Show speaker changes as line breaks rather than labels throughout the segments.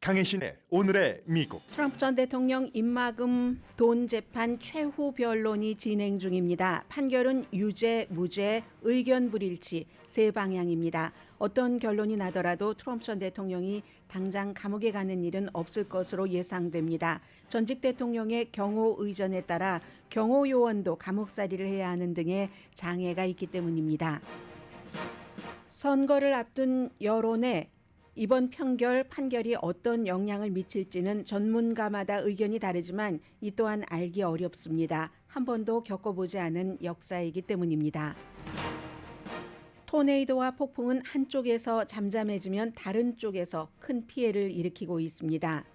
강혜신의 오늘의 미국.
트럼프 전 대통령 입마금 돈 재판 최후 변론이 진행 중입니다. 판결은 유죄, 무죄, 의견 불일치 세 방향입니다. 어떤 결론이 나더라도 트럼프 전 대통령이 당장 감옥에 가는 일은 없을 것으로 예상됩니다. 전직 대통령의 경호 의전에 따라 경호 요원도 감옥살이를 해야 하는 등의 장애가 있기 때문입니다. 선거를 앞둔 여론에 이번 판결이 어떤 영향을 미칠지는 전문가마다 의견이 다르지만 이 또한 알기 어렵습니다. 한 번도 겪어보지 않은 역사이기 때문입니다. 토네이도와 폭풍은 한쪽에서 잠잠해지면 다른 쪽에서 큰 피해를 일으키고 있습니다.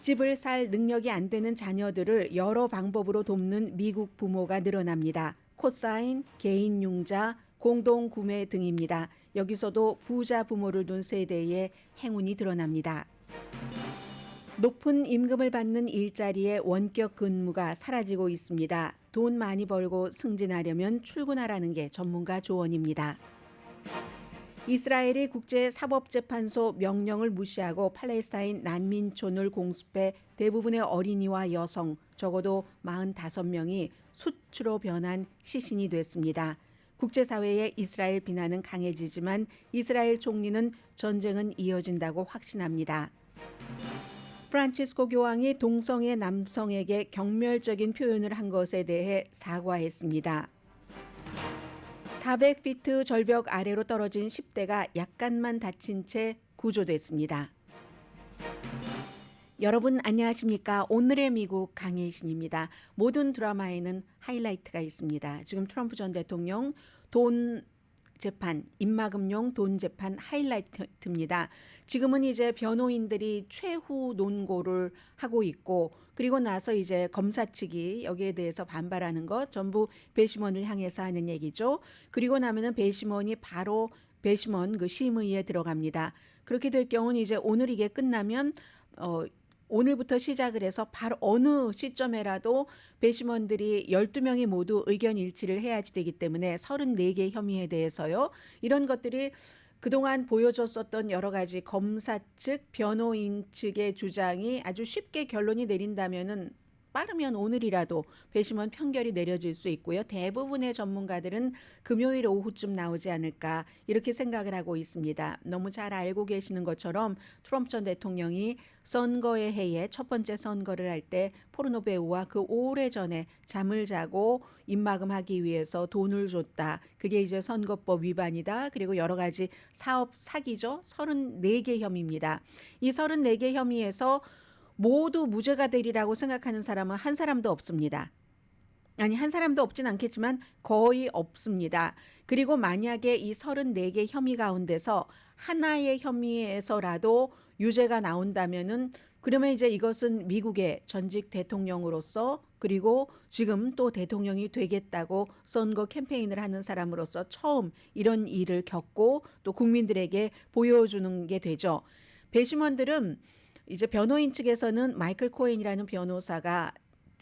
집을 살 능력이 안 되는 자녀들을 여러 방법으로 돕는 미국 부모가 늘어납니다. 코사인, 개인 융자, 공동 구매 등입니다. 여기서도 부자 부모를 둔 세대의 행운이 드러납니다. 높은 임금을 받는 일자리의 원격 근무가 사라지고 있습니다. 돈 많이 벌고 승진하려면 출근하라는 게 전문가 조언입니다. 이스라엘이 국제사법재판소 명령을 무시하고 팔레스타인 난민촌을 공습해 대부분의 어린이와 여성, 적어도 45명이 수치로 변한 시신이 됐습니다. 국제사회의 이스라엘 비난은 강해지지만 이스라엘 총리는 전쟁은 이어진다고 확신합니다. 프란치스코 교황이 동성애 남성에게 경멸적인 표현을 한 것에 대해 사과했습니다. 400피트 절벽 아래로 떨어진 10대가 약간만 다친 채 구조됐습니다. 여러분 안녕하십니까? 오늘의 미국 강혜신입니다. 모든 드라마에는 하이라이트가 있습니다. 지금 트럼프 전 대통령 돈 재판, 입마금용 돈 재판 하이라이트입니다. 지금은 이제 변호인들이 최후 논고를 하고 있고 그리고 나서 이제 검사 측이 여기에 대해서 반발하는 것 전부 배심원을 향해서 하는 얘기죠. 그리고 나면은 배심원이 바로 배심원 그 심의에 들어갑니다. 그렇게 될 경우는 이제 오늘 이게 끝나면 오늘부터 시작을 해서 바로 어느 시점에라도 배심원들이 12명이 모두 의견 일치를 해야지 되기 때문에 34개 혐의에 대해서요. 이런 것들이 그동안 보여줬었던 여러 가지 검사 측, 변호인 측의 주장이 아주 쉽게 결론이 내린다면은 빠르면 오늘이라도 배심원 판결이 내려질 수 있고요. 대부분의 전문가들은 금요일 오후쯤 나오지 않을까 이렇게 생각을 하고 있습니다. 너무 잘 알고 계시는 것처럼 트럼프 전 대통령이 선거의 해에 첫 번째 선거를 할 때 포르노 배우와 그 오래전에 잠을 자고 입마금하기 위해서 돈을 줬다. 그게 이제 선거법 위반이다. 그리고 여러 가지 사업 사기죠. 34개 혐의입니다. 이 34개 혐의에서 모두 무죄가 되리라고 생각하는 사람은 한 사람도 없습니다. 아니 한 사람도 없진 않겠지만 거의 없습니다. 그리고 만약에 이 34개 혐의 가운데서 하나의 혐의에서라도 유죄가 나온다면은 그러면 이제 이것은 미국의 전직 대통령으로서 그리고 지금 또 대통령이 되겠다고 선거 캠페인을 하는 사람으로서 처음 이런 일을 겪고 또 국민들에게 보여주는 게 되죠. 배심원들은 이제 변호인 측에서는 마이클 코엔이라는 변호사가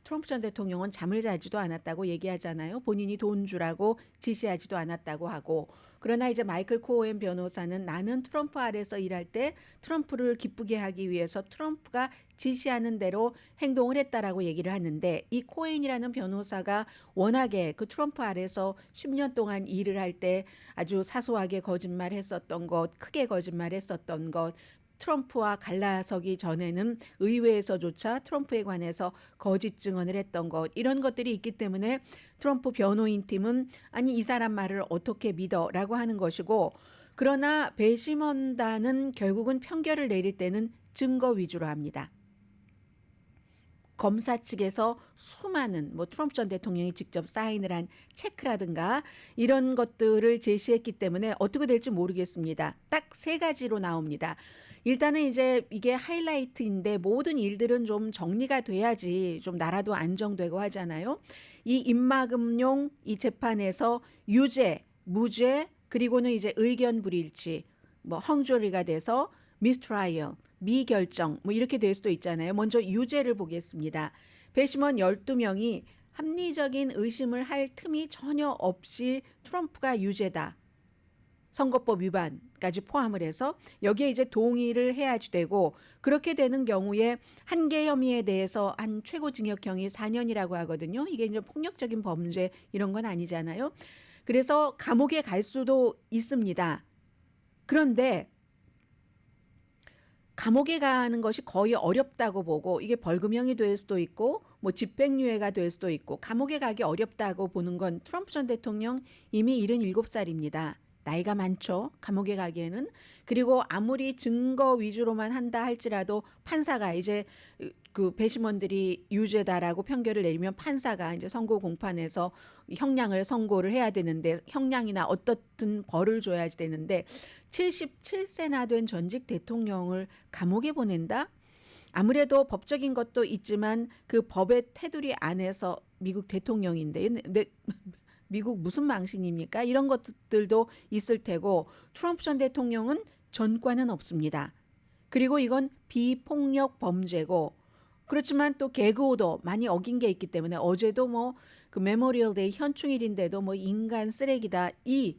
트럼프 전 대통령은 잠을 자지도 않았다고 얘기하잖아요. 본인이 돈 주라고 지시하지도 않았다고 하고. 그러나 이제 마이클 코엔 변호사는 나는 트럼프 아래서 일할 때 트럼프를 기쁘게 하기 위해서 트럼프가 지시하는 대로 행동을 했다라고 얘기를 하는데 이 코엔이라는 변호사가 워낙에 그 트럼프 아래서 10년 동안 일을 할 때 아주 사소하게 거짓말했었던 것, 크게 거짓말했었던 것, 트럼프와 갈라서기 전에는 의회에서조차 트럼프에 관해서 거짓 증언을 했던 것 이런 것들이 있기 때문에 트럼프 변호인 팀은 아니 이 사람 말을 어떻게 믿어라고 하는 것이고 그러나 배심원단은 결국은 판결을 내릴 때는 증거 위주로 합니다. 검사 측에서 수많은 트럼프 전 대통령이 직접 사인을 한 체크라든가 이런 것들을 제시했기 때문에 어떻게 될지 모르겠습니다. 딱 3가지로 나옵니다. 일단은 이제 이게 하이라이트인데 모든 일들은 좀 정리가 돼야지 좀 나라도 안정되고 하잖아요. 이 입마금용 이 재판에서 유죄, 무죄 그리고는 이제 의견 불일치, 헝주리가 돼서 미스트라이얼, 미결정 이렇게 될 수도 있잖아요. 먼저 유죄를 보겠습니다. 배심원 12명이 합리적인 의심을 할 틈이 전혀 없이 트럼프가 유죄다. 선거법 위반까지 포함을 해서 여기에 이제 동의를 해야지 되고, 그렇게 되는 경우에 한 개 혐의에 대해서 한 최고징역형이 4년이라고 하거든요. 이게 이제 폭력적인 범죄 이런 건 아니잖아요. 그래서 감옥에 갈 수도 있습니다. 그런데 감옥에 가는 것이 거의 어렵다고 보고, 이게 벌금형이 될 수도 있고 뭐 집행유예가 될 수도 있고, 감옥에 가기 어렵다고 보는 건 트럼프 전 대통령 이미 77살입니다. 나이가 많죠, 감옥에 가기에는. 그리고 아무리 증거 위주로만 한다 할지라도 판사가 이제 그 배심원들이 유죄다라고 판결을 내리면 판사가 이제 선고 공판에서 형량을 선고를 해야 되는데, 형량이나 어떻든 벌을 줘야지 되는데 77세나 된 전직 대통령을 감옥에 보낸다? 아무래도 법적인 것도 있지만 그 법의 테두리 안에서 미국 대통령인데 미국 무슨 망신입니까? 이런 것들도 있을 테고, 트럼프 전 대통령은 전과는 없습니다. 그리고 이건 비폭력 범죄고, 그렇지만 또 개그 오더 많이 어긴 게 있기 때문에, 어제도 뭐 그 메모리얼 데이 현충일인데도 뭐 인간 쓰레기다, 이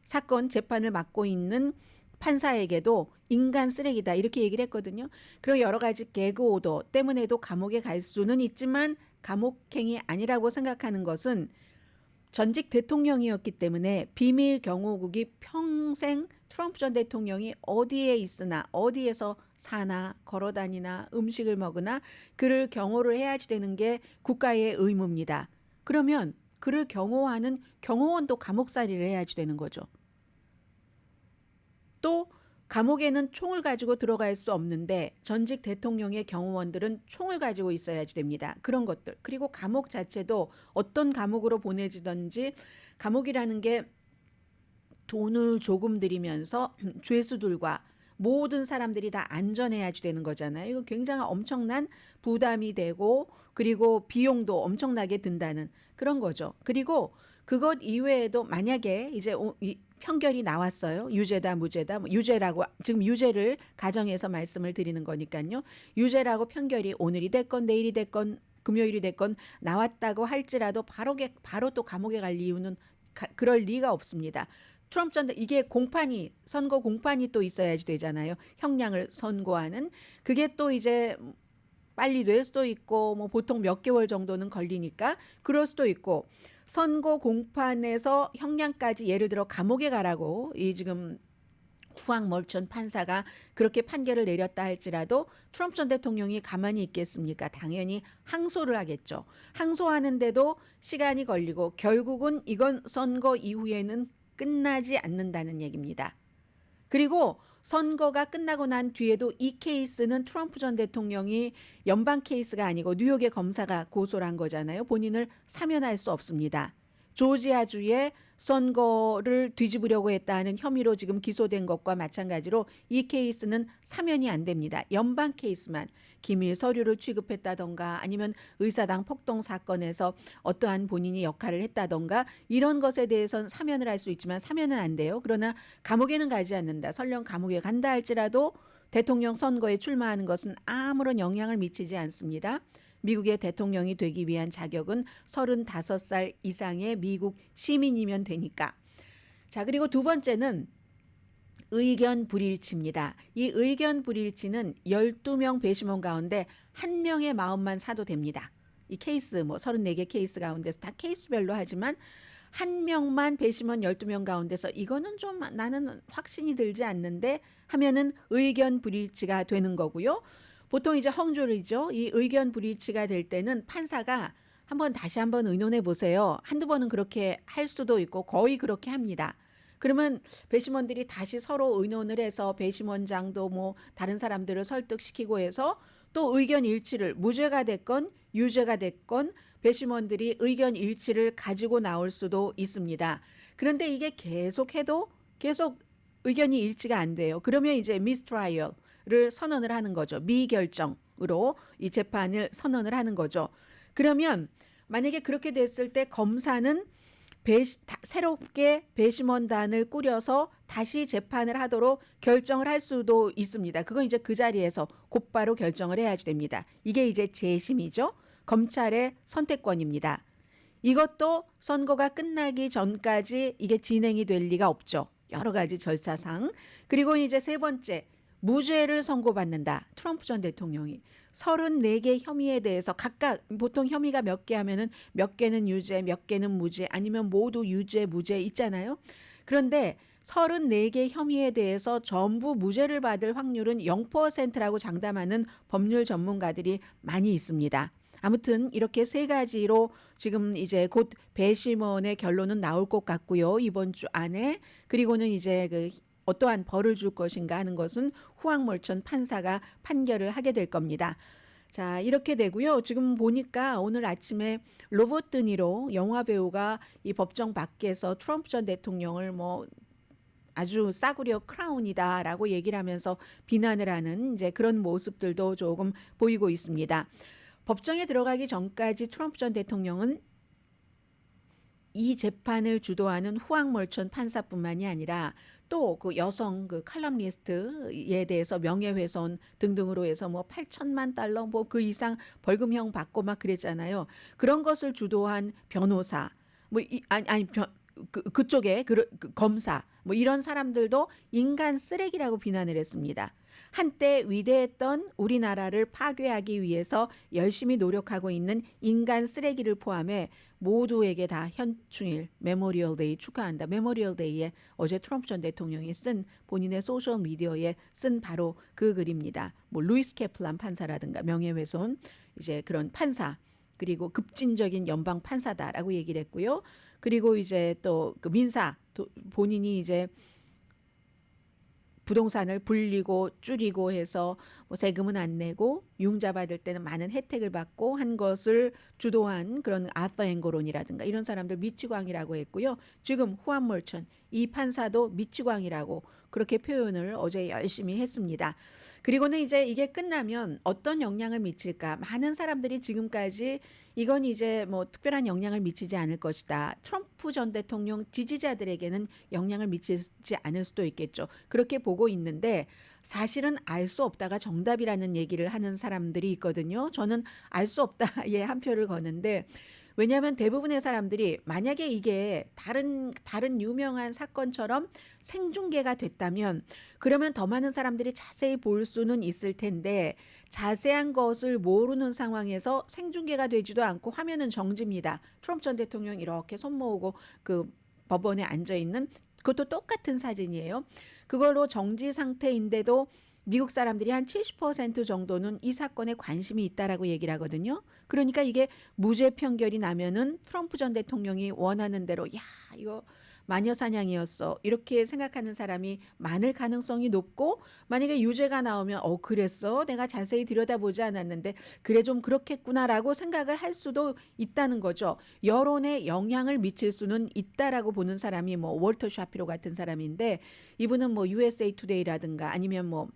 사건 재판을 맡고 있는 판사에게도 인간 쓰레기다 이렇게 얘기를 했거든요. 그리고 여러 가지 개그 오더 때문에도 감옥에 갈 수는 있지만 감옥행이 아니라고 생각하는 것은 전직 대통령이었기 때문에 비밀 경호국이 평생 트럼프 전 대통령이 어디에 있으나 어디에서 사나 걸어다니나 음식을 먹으나 그를 경호를 해야지 되는 게 국가의 의무입니다. 그러면 그를 경호하는 경호원도 감옥살이를 해야지 되는 거죠. 또 감옥에는 총을 가지고 들어갈 수 없는데 전직 대통령의 경호원들은 총을 가지고 있어야지 됩니다. 그런 것들. 그리고 감옥 자체도 어떤 감옥으로 보내지든지, 감옥이라는 게 돈을 조금 들이면서 죄수들과 모든 사람들이 다 안전해야지 되는 거잖아요. 이거 굉장히 엄청난 부담이 되고, 그리고 비용도 엄청나게 든다는 그런 거죠. 그리고 그것 이외에도 만약에 이제 판결이 나왔어요. 유죄다 무죄다, 뭐 유죄라고, 지금 유죄를 가정해서 말씀을 드리는 거니까요. 유죄라고 판결이 오늘이 됐건 내일이 됐건 금요일이 됐건 나왔다고 할지라도 바로 또 감옥에 갈 이유는 그럴 리가 없습니다. 트럼프 전 이게 공판이, 선거 공판이 또 있어야지 되잖아요. 형량을 선고하는. 그게 또 이제 빨리 될 수도 있고 뭐 보통 몇 개월 정도는 걸리니까 그럴 수도 있고, 선거 공판에서 형량까지 예를 들어 감옥에 가라고 이 지금 후앙 멀천 판사가 그렇게 판결을 내렸다 할지라도 트럼프 전 대통령이 가만히 있겠습니까? 당연히 항소를 하겠죠. 항소하는데도 시간이 걸리고 결국은 이건 선거 이후에는 끝나지 않는다는 얘기입니다. 그리고 선거가 끝나고 난 뒤에도 이 케이스는 트럼프 전 대통령이 연방 케이스가 아니고 뉴욕의 검사가 고소를 한 거잖아요. 본인을 사면할 수 없습니다. 조지아주의 선거를 뒤집으려고 했다는 혐의로 지금 기소된 것과 마찬가지로 이 케이스는 사면이 안 됩니다. 연방 케이스만 기밀 서류를 취급했다던가 아니면 의사당 폭동 사건에서 어떠한 본인이 역할을 했다던가 이런 것에 대해서는 사면을 할 수 있지만 사면은 안 돼요. 그러나 감옥에는 가지 않는다. 설령 감옥에 간다 할지라도 대통령 선거에 출마하는 것은 아무런 영향을 미치지 않습니다. 미국의 대통령이 되기 위한 자격은 35살 이상의 미국 시민이면 되니까. 자, 그리고 두 번째는 의견 불일치입니다. 이 의견 불일치는 12명 배심원 가운데 1명의 마음만 사도 됩니다. 이 케이스 뭐 34개 케이스 가운데서 다 케이스별로 하지만 1명만 배심원 12명 가운데서 이거는 좀 나는 확신이 들지 않는데 하면은 의견 불일치가 되는 거고요. 보통 이제 헝졸이죠. 이 의견 불일치가 될 때는 판사가 다시 한번 의논해 보세요. 한두 번은 그렇게 할 수도 있고 거의 그렇게 합니다. 그러면 배심원들이 다시 서로 의논을 해서 배심원장도 뭐 다른 사람들을 설득시키고 해서 또 의견 일치를, 무죄가 됐건 유죄가 됐건 배심원들이 의견 일치를 가지고 나올 수도 있습니다. 그런데 이게 계속 의견이 일치가 안 돼요. 그러면 이제 미스트라이얼을 선언을 하는 거죠. 미결정으로 이 재판을 선언을 하는 거죠. 그러면 만약에 그렇게 됐을 때 검사는 새롭게 배심원단을 꾸려서 다시 재판을 하도록 결정을 할 수도 있습니다. 그건 이제 그 자리에서 곧바로 결정을 해야지 됩니다. 이게 이제 재심이죠. 검찰의 선택권입니다. 이것도 선거가 끝나기 전까지 이게 진행이 될 리가 없죠. 여러 가지 절차상. 그리고 이제 세 번째, 무죄를 선고받는다. 트럼프 전 대통령이 34개 혐의에 대해서 각각 보통 혐의가 몇 개 하면은 몇 개는 유죄, 몇 개는 무죄, 아니면 모두 유죄, 무죄 있잖아요. 그런데 34개 혐의에 대해서 전부 무죄를 받을 확률은 0%라고 장담하는 법률 전문가들이 많이 있습니다. 아무튼 이렇게 세 가지로 지금 이제 곧 배심원의 결론은 나올 것 같고요. 이번 주 안에. 그리고는 이제 그 어떠한 벌을 줄 것인가 하는 것은 후앙몰천 판사가 판결을 하게 될 겁니다. 자, 이렇게 되고요. 지금 보니까 오늘 아침에 로버트 드니로 영화 배우가 이 법정 밖에서 트럼프 전 대통령을 뭐 아주 싸구려 크라운이다라고 얘기를 하면서 비난을 하는 이제 그런 모습들도 조금 보이고 있습니다. 법정에 들어가기 전까지 트럼프 전 대통령은 이 재판을 주도하는 후앙몰천 판사뿐만이 아니라 또 그 여성 그 칼럼니스트에 대해서 명예훼손 등등으로 해서 뭐 8천만 달러 뭐 그 이상 벌금형 받고 막 그랬잖아요. 그런 것을 주도한 변호사 뭐 그쪽에 그 검사 뭐 이런 사람들도 인간 쓰레기라고 비난을 했습니다. 한때 위대했던 우리나라를 파괴하기 위해서 열심히 노력하고 있는 인간 쓰레기를 포함해 모두에게 다 현충일 메모리얼 데이 축하한다. 메모리얼 데이에 어제 트럼프 전 대통령이 쓴 본인의 소셜 미디어에 쓴 바로 그 글입니다. 뭐 루이스 캐플란 판사라든가 명예훼손 이제 그런 판사 그리고 급진적인 연방 판사다라고 얘기를 했고요. 그리고 이제 또 그 민사 본인이 이제 부동산을 불리고 줄이고 해서 뭐 세금은 안 내고 융자 받을 때는 많은 혜택을 받고 한 것을 주도한 그런 아서 앵거론이라든가 이런 사람들 미치광이라고 했고요. 지금 후안몰천 이 판사도 미치광이라고 그렇게 표현을 어제 열심히 했습니다. 그리고는 이제 이게 끝나면 어떤 영향을 미칠까? 많은 사람들이 지금까지 이건 이제 뭐 특별한 영향을 미치지 않을 것이다. 트럼프 전 대통령 지지자들에게는 영향을 미치지 않을 수도 있겠죠. 그렇게 보고 있는데 사실은 알 수 없다가 정답이라는 얘기를 하는 사람들이 있거든요. 저는 알 수 없다에 한 표를 거는데 왜냐하면 대부분의 사람들이 만약에 이게 다른 유명한 사건처럼 생중계가 됐다면 그러면 더 많은 사람들이 자세히 볼 수는 있을 텐데 자세한 것을 모르는 상황에서 생중계가 되지도 않고 화면은 정지입니다. 트럼프 전 대통령 이렇게 손 모으고 그 법원에 앉아 있는 그것도 똑같은 사진이에요. 그걸로 정지 상태인데도 미국 사람들이 한 70% 정도는 이 사건에 관심이 있다라고 얘기를 하거든요. 그러니까 이게 무죄 판결이 나면은 트럼프 전 대통령이 원하는 대로 야 이거 마녀 사냥이었어 이렇게 생각하는 사람이 많을 가능성이 높고 만약에 유죄가 나오면 그랬어 내가 자세히 들여다보지 않았는데 그래 좀 그렇겠구나라고 생각을 할 수도 있다는 거죠. 여론에 영향을 미칠 수는 있다라고 보는 사람이 뭐 월터 샤피로 같은 사람인데 이분은 뭐 USA 투데이라든가 아니면 뭐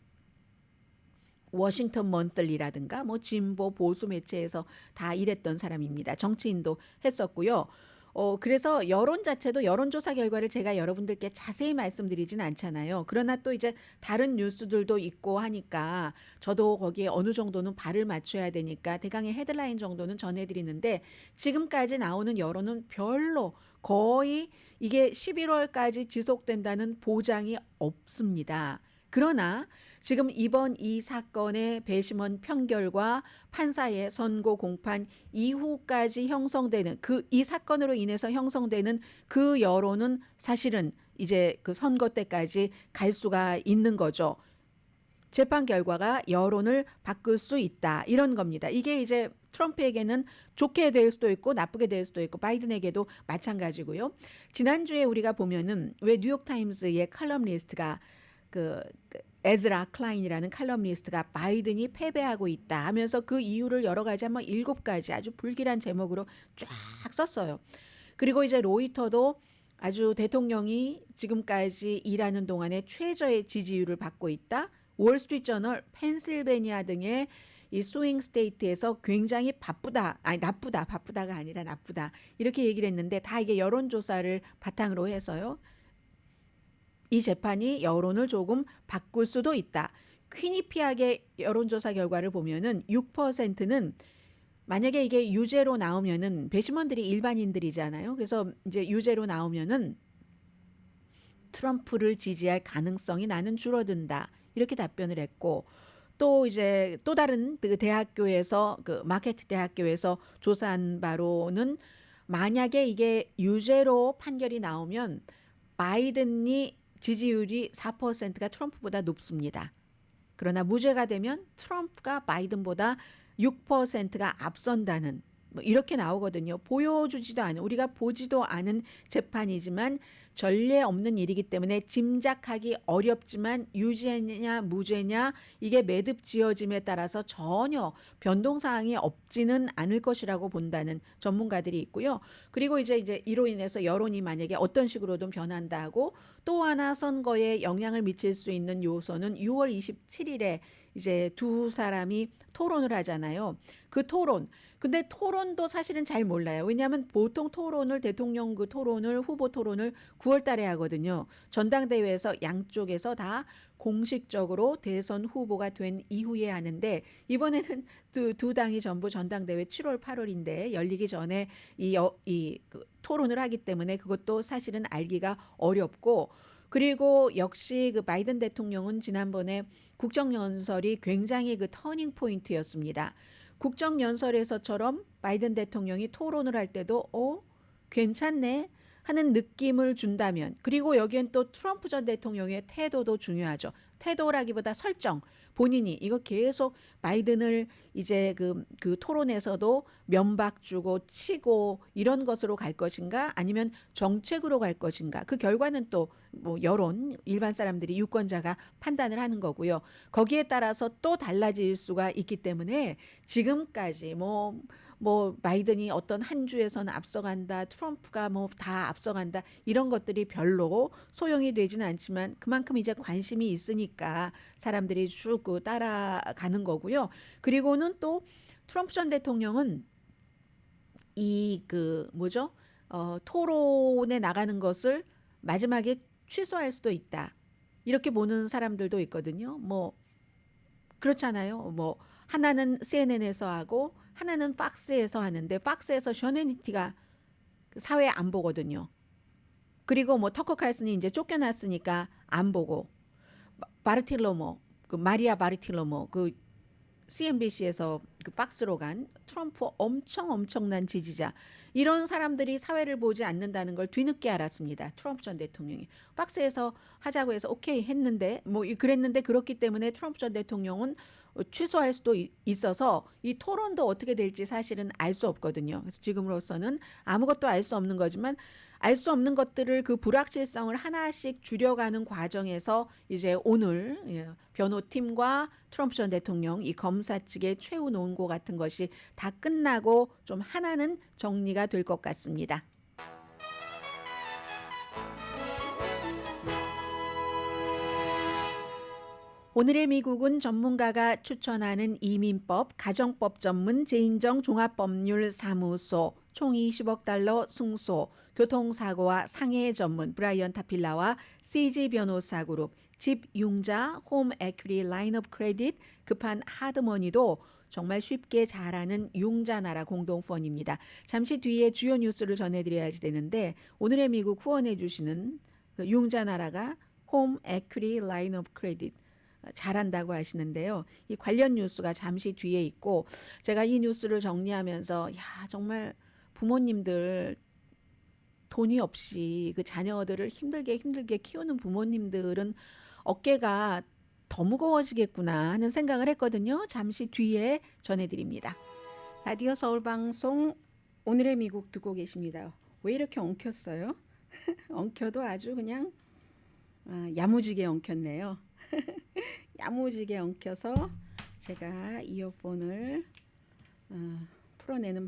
워싱턴 먼슬리라든가 뭐 진보 보수 매체에서 다 일했던 사람입니다. 정치인도 했었고요. 그래서 여론 자체도 여론조사 결과를 제가 여러분들께 자세히 말씀드리진 않잖아요. 그러나 또 이제 다른 뉴스들도 있고 하니까 저도 거기에 어느 정도는 발을 맞춰야 되니까 대강의 헤드라인 정도는 전해드리는데 지금까지 나오는 여론은 별로 거의 이게 11월까지 지속된다는 보장이 없습니다. 그러나 지금 이번 이 사건의 배심원 판결과 판사의 선고 공판 이후까지 형성되는 이 사건으로 인해서 형성되는 그 여론은 사실은 이제 그 선거 때까지 갈 수가 있는 거죠. 재판 결과가 여론을 바꿀 수 있다 이런 겁니다. 이게 이제 트럼프에게는 좋게 될 수도 있고 나쁘게 될 수도 있고 바이든에게도 마찬가지고요. 지난주에 우리가 보면은 왜 뉴욕타임스의 칼럼니스트가 그 에즈라 클라인이라는 칼럼니스트가 바이든이 패배하고 있다 하면서 그 이유를 여러 가지 한번 7가지 아주 불길한 제목으로 쫙 썼어요. 그리고 이제 로이터도 아주 대통령이 지금까지 일하는 동안에 최저의 지지율을 받고 있다. 월스트리트저널, 펜실베니아 등의 이 스윙 스테이트에서 굉장히 바쁘다가 아니라 나쁘다 이렇게 얘기를 했는데 다 이게 여론조사를 바탕으로 해서요. 이 재판이 여론을 조금 바꿀 수도 있다. 퀴니피하게 여론조사 결과를 보면은 6%는 만약에 이게 유죄로 나오면은 배심원들이 일반인들이잖아요. 그래서 이제 유죄로 나오면은 트럼프를 지지할 가능성이 나는 줄어든다. 이렇게 답변을 했고 또 이제 또 다른 그 대학교에서 그 마케트 대학교에서 조사한 바로는 만약에 이게 유죄로 판결이 나오면 바이든이 지지율이 4%가 트럼프보다 높습니다. 그러나 무죄가 되면 트럼프가 바이든보다 6%가 앞선다는 뭐 이렇게 나오거든요. 보여주지도 않은 우리가 보지도 않은 재판이지만 전례 없는 일이기 때문에 짐작하기 어렵지만 유죄냐 무죄냐 이게 매듭 지어짐에 따라서 전혀 변동사항이 없지는 않을 것이라고 본다는 전문가들이 있고요. 그리고 이제 이로 인해서 여론이 만약에 어떤 식으로든 변한다고 또 하나 선거에 영향을 미칠 수 있는 요소는 6월 27일에 이제 두 사람이 토론을 하잖아요. 그 토론. 근데 토론도 사실은 잘 몰라요. 왜냐하면 보통 토론을 대통령 그 토론을 후보 토론을 9월 달에 하거든요. 전당대회에서 양쪽에서 다 공식적으로 대선 후보가 된 이후에 하는데 이번에는 두 당이 전부 전당대회 7월 8월인데 열리기 전에 그 토론을 하기 때문에 그것도 사실은 알기가 어렵고 그리고 역시 그 바이든 대통령은 지난번에 국정연설이 굉장히 그 터닝 포인트였습니다. 국정연설에서처럼 바이든 대통령이 토론을 할 때도 괜찮네 하는 느낌을 준다면 그리고 여기엔 또 트럼프 전 대통령의 태도도 중요하죠. 태도라기보다 설정. 본인이 이거 계속 바이든을 이제 그 토론에서도 면박 주고 치고 이런 것으로 갈 것인가 아니면 정책으로 갈 것인가 그 결과는 또 뭐 여론 일반 사람들이 유권자가 판단을 하는 거고요. 거기에 따라서 또 달라질 수가 있기 때문에 지금까지 뭐 바이든이 어떤 한 주에서는 앞서간다, 트럼프가 뭐 다 앞서간다 이런 것들이 별로 소용이 되지는 않지만 그만큼 이제 관심이 있으니까 사람들이 쭉 따라가는 거고요. 그리고는 또 트럼프 전 대통령은 이 토론에 나가는 것을 마지막에 취소할 수도 있다. 이렇게 보는 사람들도 있거든요. 뭐 그렇잖아요. 뭐 하나는 CNN에서 하고 하나는 팍스에서 하는데 팍스에서 셔네니티가 사회 안 보거든요. 그리고 뭐 터커 칼슨이 이제 쫓겨났으니까 안 보고 바르틸로모 그 마리아 바르틸로모 그 CNBC에서 그 팍스로 간 트럼프 엄청난 지지자 이런 사람들이 사회를 보지 않는다는 걸 뒤늦게 알았습니다. 트럼프 전 대통령이 팍스에서 하자고 해서 오케이 했는데 뭐 그랬는데 그렇기 때문에 트럼프 전 대통령은 취소할 수도 있어서 이 토론도 어떻게 될지 사실은 알 수 없거든요. 그래서 지금으로서는 아무것도 알 수 없는 거지만 알 수 없는 것들을 그 불확실성을 하나씩 줄여가는 과정에서 이제 오늘 변호팀과 트럼프 전 대통령 이 검사 측의 최후 논고 같은 것이 다 끝나고 좀 하나는 정리가 될 것 같습니다. 오늘의 미국은 전문가가 추천하는 이민법, 가정법 전문 제인정 종합법률사무소 총 20억 달러 승소, 교통사고와 상해 전문 브라이언 타필라와 CG 변호사 그룹, 집융자 홈 에퀴리 라인업 크레딧, 급한 하드머니도 정말 쉽게 잘하는 융자나라 공동후원입니다. 잠시 뒤에 주요 뉴스를 전해드려야지 되는데 오늘의 미국 후원해 주시는 그 융자나라가 홈 에퀴리 라인업 크레딧 잘한다고 하시는데요. 이 관련 뉴스가 잠시 뒤에 있고 제가 이 뉴스를 정리하면서 야 정말 부모님들 돈이 없이 그 자녀들을 힘들게 키우는 부모님들은 어깨가 더 무거워지겠구나 하는 생각을 했거든요. 잠시 뒤에 전해드립니다. 라디오 서울방송 오늘의 미국 듣고 계십니다. 왜 이렇게 엉켰어요? 엉켜도 아주 그냥 야무지게 엉켰네요. 야무지게 엉켜서 제가 이어폰을 풀어내는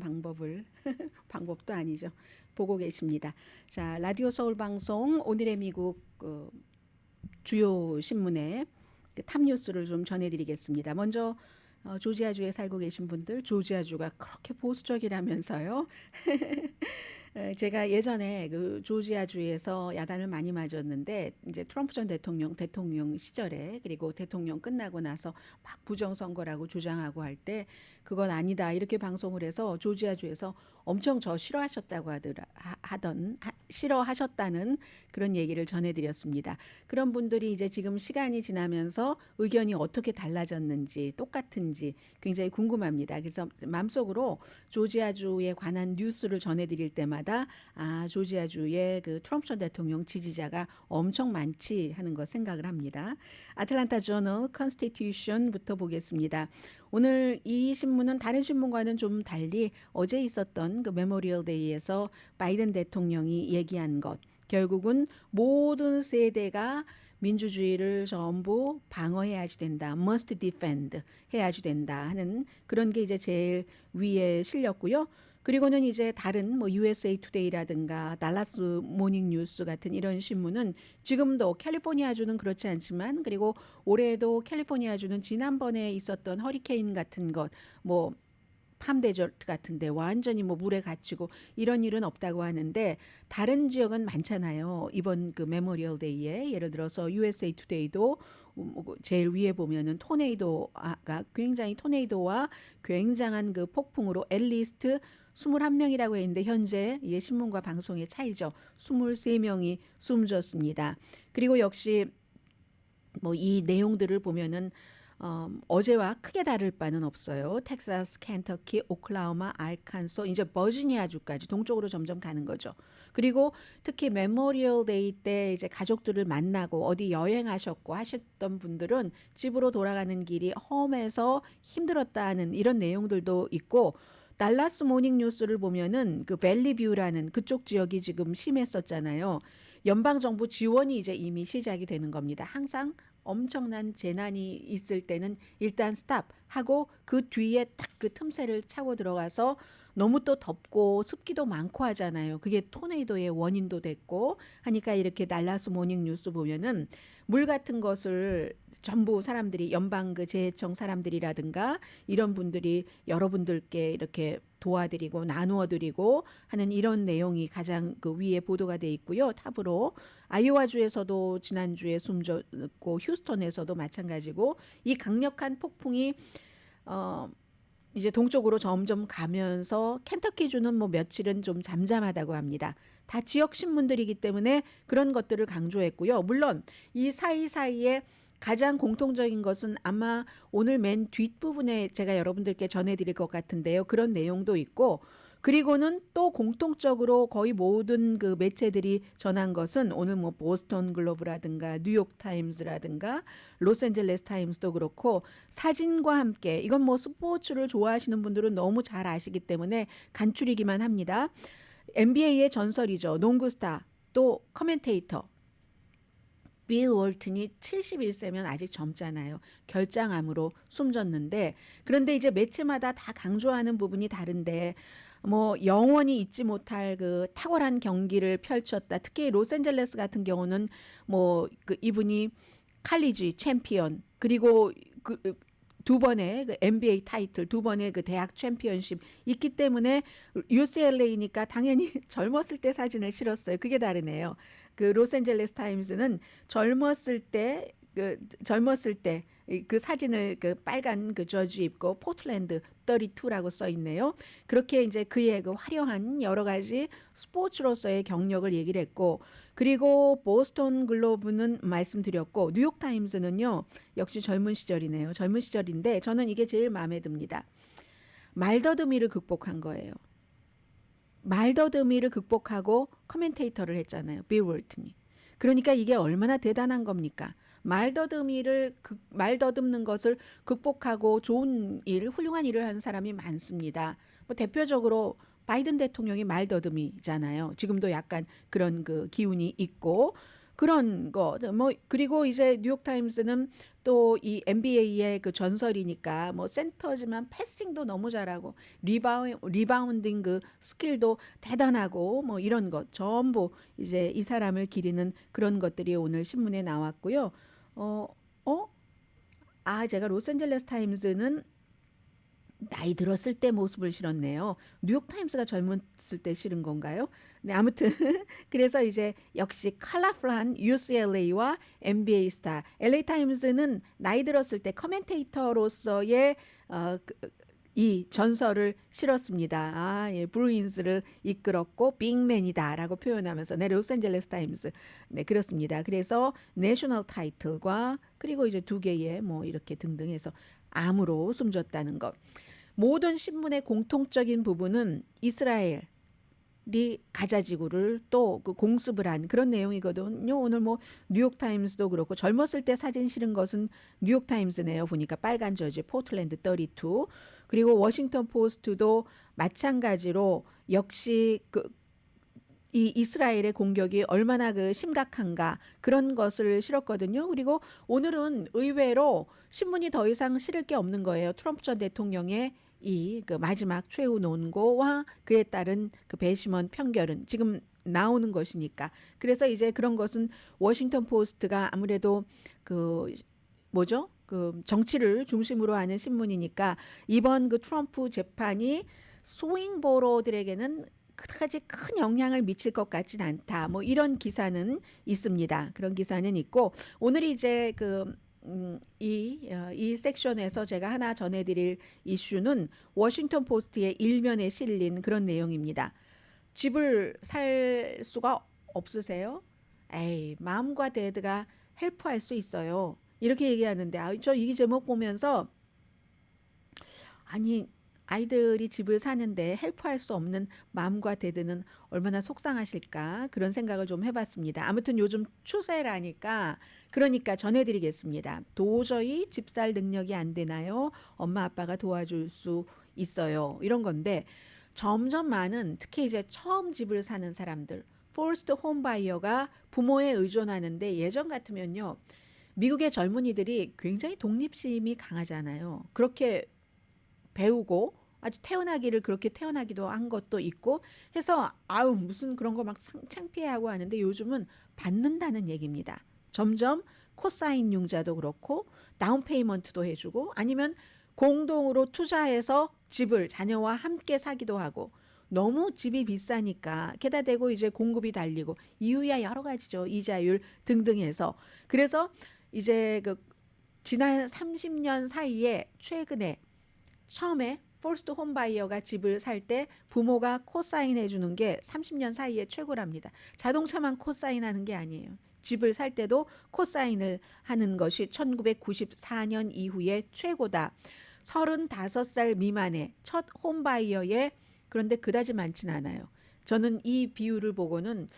방법도 아니죠. 보고 계십니다. 자, 라디오 서울 방송 오늘의 미국 주요 신문의 탑뉴스를 좀 전해드리겠습니다. 먼저 조지아주에 살고 계신 분들, 조지아주가 그렇게 보수적이라면서요. 제가 예전에 그 조지아주에서 야단을 많이 맞았는데 이제 트럼프 전 대통령 시절에 그리고 대통령 끝나고 나서 막 부정선거라고 주장하고 할 때 그건 아니다 이렇게 방송을 해서 조지아주에서 엄청 저 싫어하셨다고 싫어하셨다는 그런 얘기를 전해드렸습니다. 그런 분들이 이제 지금 시간이 지나면서 의견이 어떻게 달라졌는지 똑같은지 굉장히 궁금합니다. 그래서 마음속으로 조지아주에 관한 뉴스를 전해드릴 때마다 조지아주의 그 트럼프 전 대통령 지지자가 엄청 많지 하는 거 생각을 합니다. 아틀란타 저널 컨스티튜션부터 보겠습니다. 오늘 이 신문은 다른 신문과는 좀 달리 어제 있었던 그 메모리얼 데이에서 바이든 대통령이 얘기한 것, 결국은 모든 세대가 민주주의를 전부 방어해야지 된다. must defend 해야지 된다 하는 그런 게 이제 제일 위에 실렸고요. 그리고는 이제 다른 뭐 USA 투데이라든가 달라스 모닝 뉴스 같은 이런 신문은 지금도 캘리포니아주는 그렇지 않지만 그리고 올해도 캘리포니아주는 지난번에 있었던 허리케인 같은 것 뭐 팜데저트 같은데 완전히 뭐 물에 갇히고 이런 일은 없다고 하는데 다른 지역은 많잖아요. 이번 그 메모리얼 데이에 예를 들어서 USA 투데이도 제일 위에 보면은 토네이도가 굉장히 토네이도와 굉장한 그 폭풍으로 앨리스트 21명이라고 했는데 현재 이 신문과 방송의 차이죠. 23명이 숨졌습니다. 그리고 역시 뭐 이 내용들을 보면은 어제와 크게 다를 바는 없어요. 텍사스, 켄터키, 오클라호마, 알칸소, 이제 버지니아주까지 동쪽으로 점점 가는 거죠. 그리고 특히 메모리얼 데이 때 이제 가족들을 만나고 어디 여행하셨고 하셨던 분들은 집으로 돌아가는 길이 험해서 힘들었다는 이런 내용들도 있고 달라스 모닝 뉴스를 보면은 그 밸리뷰라는 그쪽 지역이 지금 심했었잖아요. 연방 정부 지원이 이제 이미 시작이 되는 겁니다. 항상 엄청난 재난이 있을 때는 일단 스탑 하고 그 뒤에 딱 그 틈새를 차고 들어가서 너무 또 덥고 습기도 많고 하잖아요. 그게 토네이도의 원인도 됐고 하니까 이렇게 달라스 모닝 뉴스 보면은 물 같은 것을 전부 사람들이 연방 그 재해청 사람들이라든가 이런 분들이 여러분들께 이렇게 도와드리고 나누어 드리고 하는 이런 내용이 가장 그 위에 보도가 돼 있고요. 탑으로 아이오와주에서도 지난주에 숨졌고 휴스턴에서도 마찬가지고 이 강력한 폭풍이 이제 동쪽으로 점점 가면서 켄터키주는 뭐 며칠은 좀 잠잠하다고 합니다. 다 지역 신문들이기 때문에 그런 것들을 강조했고요. 물론 이 사이사이에 가장 공통적인 것은 아마 오늘 맨 뒷부분에 제가 여러분들께 전해드릴 것 같은데요. 그런 내용도 있고 그리고는 또 공통적으로 거의 모든 그 매체들이 전한 것은 오늘 뭐 보스턴 글로브라든가 뉴욕 타임즈라든가 로스앤젤레스 타임스도 그렇고 사진과 함께 이건 뭐 스포츠를 좋아하시는 분들은 너무 잘 아시기 때문에 간추리기만 합니다. NBA의 전설이죠. 농구 스타 또 커멘테이터 빌 월튼이 71세면 아직 젊잖아요. 결장암으로 숨졌는데 그런데 이제 매체마다 다 강조하는 부분이 다른데 뭐 영원히 잊지 못할 그 탁월한 경기를 펼쳤다. 특히 로스앤젤레스 같은 경우는 뭐 그 이분이 칼리지 챔피언 그리고 그 두 번의 그 NBA 타이틀, 두 번의 그 대학 챔피언십 있기 때문에 UCLA니까 당연히 젊었을 때 사진을 실었어요. 그게 다르네요. 그 로스앤젤레스 타임스는 젊었을 때 그 사진을 그 빨간 그 저지 입고 포틀랜드 32라고 써 있네요. 그렇게 이제 그의 그 화려한 여러 가지 스포츠로서의 경력을 얘기를 했고 그리고 보스턴 글로브는 말씀드렸고 뉴욕 타임스는요. 역시 젊은 시절이네요. 젊은 시절인데 저는 이게 제일 마음에 듭니다. 말더듬이를 극복한 거예요. 말더듬이를 극복하고 커멘테이터를 했잖아요. 빌 월튼이. 그러니까 이게 얼마나 대단한 겁니까? 말더듬는 것을 극복하고 좋은 일, 훌륭한 일을 하는 사람이 많습니다. 뭐 대표적으로 바이든 대통령이 말더듬이잖아요. 지금도 약간 그런 그 기운이 있고 그런 거. 뭐 그리고 이제 뉴욕 타임스는 또 이 NBA의 그 전설이니까 뭐 센터지만 패싱도 너무 잘하고 리바운딩 그 스킬도 대단하고 뭐 이런 것 전부 이제 이 사람을 기리는 그런 것들이 오늘 신문에 나왔고요. 어, 어? 제가 로스앤젤레스 타임즈는 나이 들었을 때 모습을 실었네요. 뉴욕 타임스가 젊었을 때 실은 건가요? 네, 아무튼 그래서 이제 역시 컬러풀한 UCLA와 NBA 스타. LA 타임스는 나이 들었을 때 커멘테이터로서의 이 전설을 실었습니다. 예, 브루인스를 이끌었고 빅맨이다라고 표현하면서 네, 로스앤젤레스 타임스 네, 그렇습니다. 그래서 내셔널 타이틀과 그리고 이제 두 개의 뭐 이렇게 등등해서 암으로 숨졌다는 것. 모든 신문의 공통적인 부분은 이스라엘이 가자지구를 또 그 공습을 한 그런 내용이거든요. 오늘 뭐 뉴욕 타임스도 그렇고 젊었을 때 사진 실은 것은 뉴욕 타임스네요. 보니까 빨간 저지 포틀랜드 32. 그리고 워싱턴 포스트도 마찬가지로 역시 이 이스라엘의 공격이 얼마나 그 심각한가 그런 것을 실었거든요. 그리고 오늘은 의외로 신문이 더 이상 실을 게 없는 거예요. 트럼프 전 대통령의 이 그 마지막 최후 논고와 그에 따른 그 배심원 편결은 지금 나오는 것이니까. 그래서 이제 그런 것은 워싱턴 포스트가 아무래도 그 뭐죠? 그 정치를 중심으로 하는 신문이니까 이번 그 트럼프 재판이 스윙 보러들에게는 그다지 큰 영향을 미칠 것 같진 않다. 뭐 이런 기사는 있습니다. 그런 기사는 있고 오늘 이제 이 섹션에서 제가 하나 전해드릴 이슈는 워싱턴 포스트의 일면에 실린 그런 내용입니다. 집을 살 수가 없으세요? 에이, 마음과 데드가 헬프할 수 있어요. 이렇게 얘기하는데 저 이 제목 보면서 아니 아이들이 집을 사는데 헬프할 수 없는 맘과 데드는 얼마나 속상하실까 그런 생각을 좀 해봤습니다. 아무튼 요즘 추세라니까 그러니까 전해드리겠습니다. 도저히 집 살 능력이 안 되나요? 엄마 아빠가 도와줄 수 있어요. 이런 건데 점점 많은 특히 이제 처음 집을 사는 사람들 포스트 홈바이어가 부모에 의존하는데 예전 같으면요. 미국의 젊은이들이 굉장히 독립심이 강하잖아요. 그렇게 배우고 아주 태어나기를 그렇게 태어나기도 한 것도 있고 해서 아우 무슨 그런 거 막 창피해하고 하는데 요즘은 받는다는 얘기입니다. 점점 코사인 융자도 그렇고 다운 페이먼트도 해주고 아니면 공동으로 투자해서 집을 자녀와 함께 사기도 하고 너무 집이 비싸니까 게다 대고 이제 공급이 달리고 이유야 여러 가지죠. 이자율 등등 해서 그래서 이제 그 지난 30년 사이에 최근에 처음에 포스트 홈바이어가 집을 살 때 부모가 코사인 해주는 게 30년 사이에 최고랍니다. 자동차만 코사인하는 게 아니에요. 집을 살 때도 코사인을 하는 것이 1994년 이후에 최고다. 35살 미만의 첫 홈바이어의 그런데 그다지 많진 않아요. 저는 이 비율을 보고는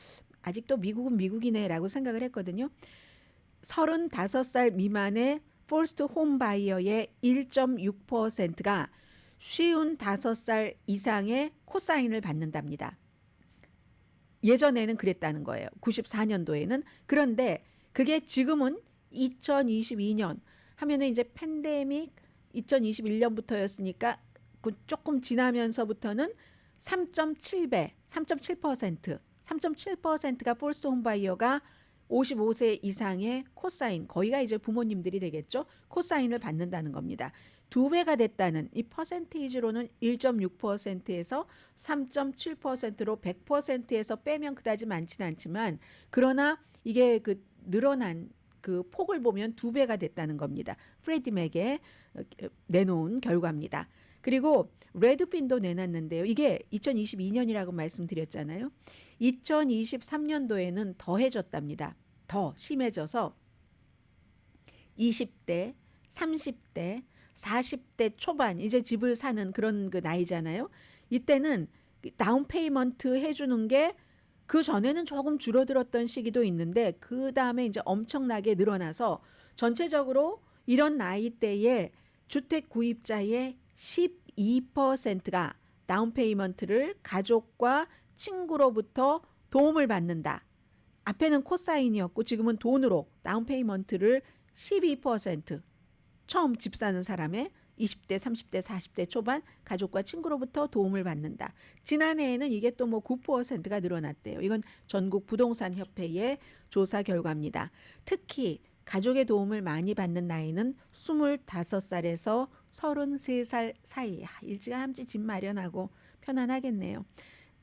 아직도 미국은 미국이네라고 생각을 했거든요. 35살 미만의 퍼스트 홈바이어의 1.6%가 55살 이상의 코사인을 받는답니다. 예전에는 그랬다는 거예요. 94년도에는. 그런데 그게 지금은 2022년 하면은 이제 팬데믹 2021년부터였으니까 조금 지나면서부터는 3.7배, 3.7%, 3.7%가 폴스트 홈바이어가 55세 이상의 코사인, 거의가 이제 부모님들이 되겠죠. 코사인을 받는다는 겁니다. 두 배가 됐다는 이 퍼센테이지로는 1.6%에서 3.7%로 100%에서 빼면 그다지 많지는 않지만 그러나 이게 그 늘어난 그 폭을 보면 두 배가 됐다는 겁니다. 프레디 맥에 내놓은 결과입니다. 그리고 레드핀도 내놨는데요. 이게 2022년이라고 말씀드렸잖아요. 2023년도에는 더해졌답니다. 더 심해져서 20대, 30대, 40대 초반 이제 집을 사는 그런 그 나이잖아요. 이때는 다운 페이먼트 해주는 게 그 전에는 조금 줄어들었던 시기도 있는데 그 다음에 이제 엄청나게 늘어나서 전체적으로 이런 나이대에 주택 구입자의 12%가 다운 페이먼트를 가족과 친구로부터 도움을 받는다. 앞에는 코사인이었고 지금은 돈으로 다운 페이먼트를 12% 처음 집 사는 사람의 20대, 30대, 40대 초반 가족과 친구로부터 도움을 받는다. 지난해에는 이게 또 뭐 9%가 늘어났대요. 이건 전국 부동산 협회의 조사 결과입니다. 특히 가족의 도움을 많이 받는 나이는 25살에서 33살 사이. 일찌감치 집 마련하고 편안하겠네요.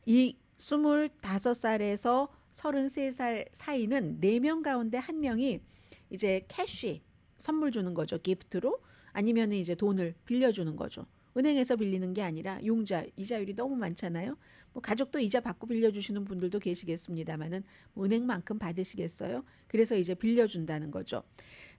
이 25살에서 33살 사이는 4명 가운데 1명이 이제 캐시 선물 주는 거죠. 기프트로. 아니면 이제 돈을 빌려주는 거죠. 은행에서 빌리는 게 아니라 융자, 이자율이 너무 많잖아요. 뭐 가족도 이자 받고 빌려주시는 분들도 계시겠습니다만은 뭐 은행만큼 받으시겠어요? 그래서 이제 빌려준다는 거죠.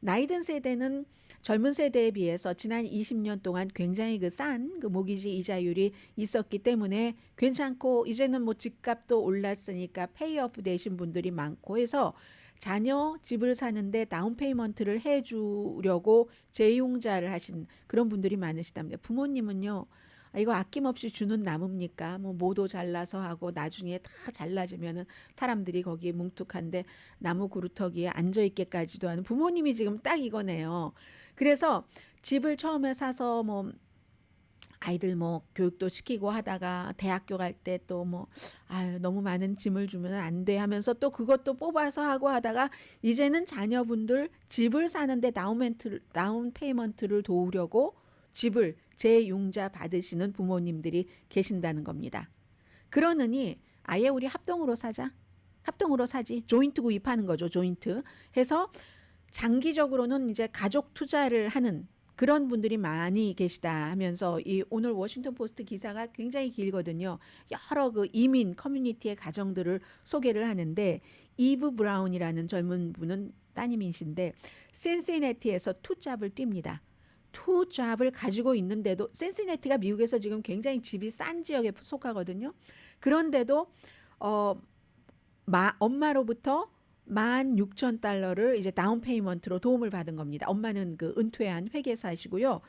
나이든 세대는 젊은 세대에 비해서 지난 20년 동안 굉장히 그 싼 그 모기지 이자율이 있었기 때문에 괜찮고 이제는 뭐 집값도 올랐으니까 페이오프 되신 분들이 많고 해서 자녀 집을 사는데 다운 페이먼트를 해주려고 재융자를 하신 그런 분들이 많으시답니다. 부모님은요, 아, 이거 아낌없이 주는 나무입니까? 뭐 모도 잘라서 하고 나중에 다 잘라지면은 사람들이 거기에 뭉툭한데 나무 구루터기에 앉아 있게까지도 하는 부모님이 지금 딱 이거네요. 그래서 집을 처음에 사서 뭐 아이들 뭐 교육도 시키고 하다가 대학교 갈 때 또 뭐 아유 너무 많은 짐을 주면 안 돼 하면서 또 그것도 뽑아서 하고 하다가 이제는 자녀분들 집을 사는데 다운 페이먼트를 도우려고 집을 재융자 받으시는 부모님들이 계신다는 겁니다. 그러느니 아예 우리 합동으로 사자. 합동으로 사지. 조인트 구입하는 거죠. 조인트 해서 장기적으로는 이제 가족 투자를 하는 그런 분들이 많이 계시다 하면서 이 오늘 워싱턴 포스트 기사가 굉장히 길거든요. 여러 그 이민 커뮤니티의 가정들을 소개를 하는데 이브 브라운이라는 젊은 분은 따님이신데 센시내티에서 투잡을 뜁니다. 투잡을 가지고 있는데도 센시내티가 미국에서 지금 굉장히 집이 싼 지역에 속하거든요. 그런데도 어, 엄마로부터 16,000달러를 이제 다운 페이먼트로 도움을 받은 겁니다. 엄마는 그 은퇴한 회계사시고요.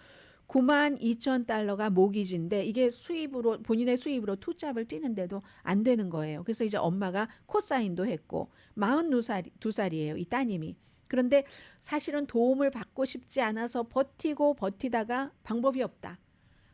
92,000달러가 모기지인데 이게 수입으로 본인의 수입으로 투잡을 뛰는데도 안 되는 거예요. 그래서 이제 엄마가 코사인도 했고 42살이에요. 이 따님이. 그런데 사실은 도움을 받고 싶지 않아서 버티다가 방법이 없다.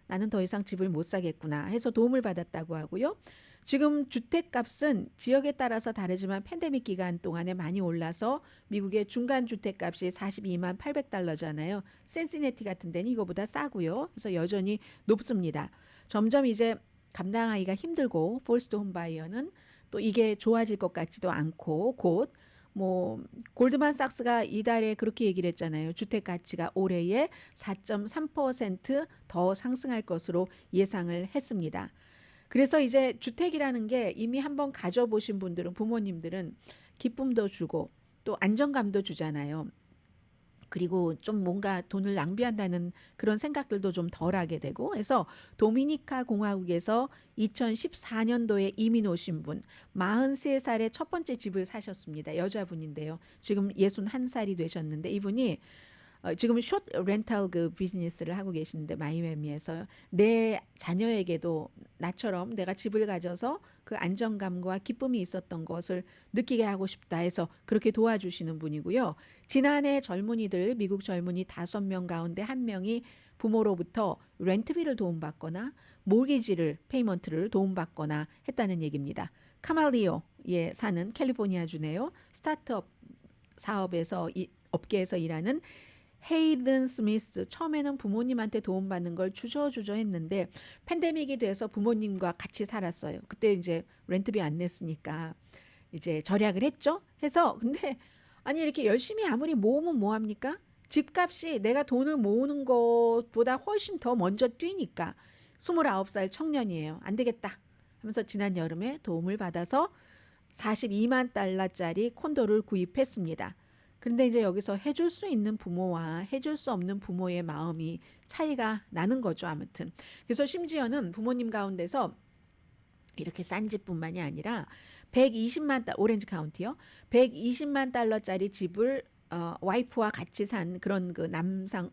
나는 더 이상 집을 못 사겠구나 해서 도움을 받았다고 하고요. 지금 주택값은 지역에 따라서 다르지만 팬데믹 기간 동안에 많이 올라서 미국의 중간 주택값이 42만 800달러잖아요. 센시내티 같은 데는 이거보다 싸고요. 그래서 여전히 높습니다. 점점 이제 감당하기가 힘들고 폴스트 홈바이어는 또 이게 좋아질 것 같지도 않고 곧 뭐 골드만삭스가 이달에 그렇게 얘기를 했잖아요. 주택 가치가 올해에 4.3%더 상승할 것으로 예상을 했습니다. 그래서 이제 주택이라는 게 이미 한번 가져보신 분들은 부모님들은 기쁨도 주고 또 안정감도 주잖아요. 그리고 좀 뭔가 돈을 낭비한다는 그런 생각들도 좀 덜하게 되고 해서 도미니카 공화국에서 2014년도에 이민 오신 분 43살에 첫 번째 집을 사셨습니다. 여자분인데요. 지금 61살이 되셨는데 이분이 지금 숏 렌탈 그 비즈니스를 하고 계시는데 마이애미에서 내 자녀에게도 나처럼 내가 집을 가져서 그 안정감과 기쁨이 있었던 것을 느끼게 하고 싶다 해서 그렇게 도와주시는 분이고요. 지난해 젊은이들 미국 젊은이 5명 가운데 1명이 부모로부터 렌트비를 도움받거나 모기지를 페이먼트를 도움받거나 했다는 얘기입니다. 카말리오에 사는 캘리포니아 주네요. 스타트업 사업에서 업계에서 일하는 헤이든 스미스 처음에는 부모님한테 도움받는 걸 주저주저 했는데 팬데믹이 돼서 부모님과 같이 살았어요. 그때 이제 렌트비 안 냈으니까 이제 절약을 했죠. 해서 근데 아니 이렇게 열심히 아무리 모으면 뭐합니까? 집값이 내가 돈을 모으는 것보다 훨씬 더 먼저 뛰니까 29살 청년이에요. 안 되겠다 하면서 지난 여름에 도움을 받아서 42만 달러짜리 콘도를 구입했습니다. 그런데 이제 여기서 해줄 수 있는 부모와 해줄 수 없는 부모의 마음이 차이가 나는 거죠. 아무튼. 그래서 심지어는 부모님 가운데서 이렇게 싼 집뿐만이 아니라 120만 달러, 오렌지 카운티요. 120만 달러짜리 집을 와이프와 같이 산 그런 그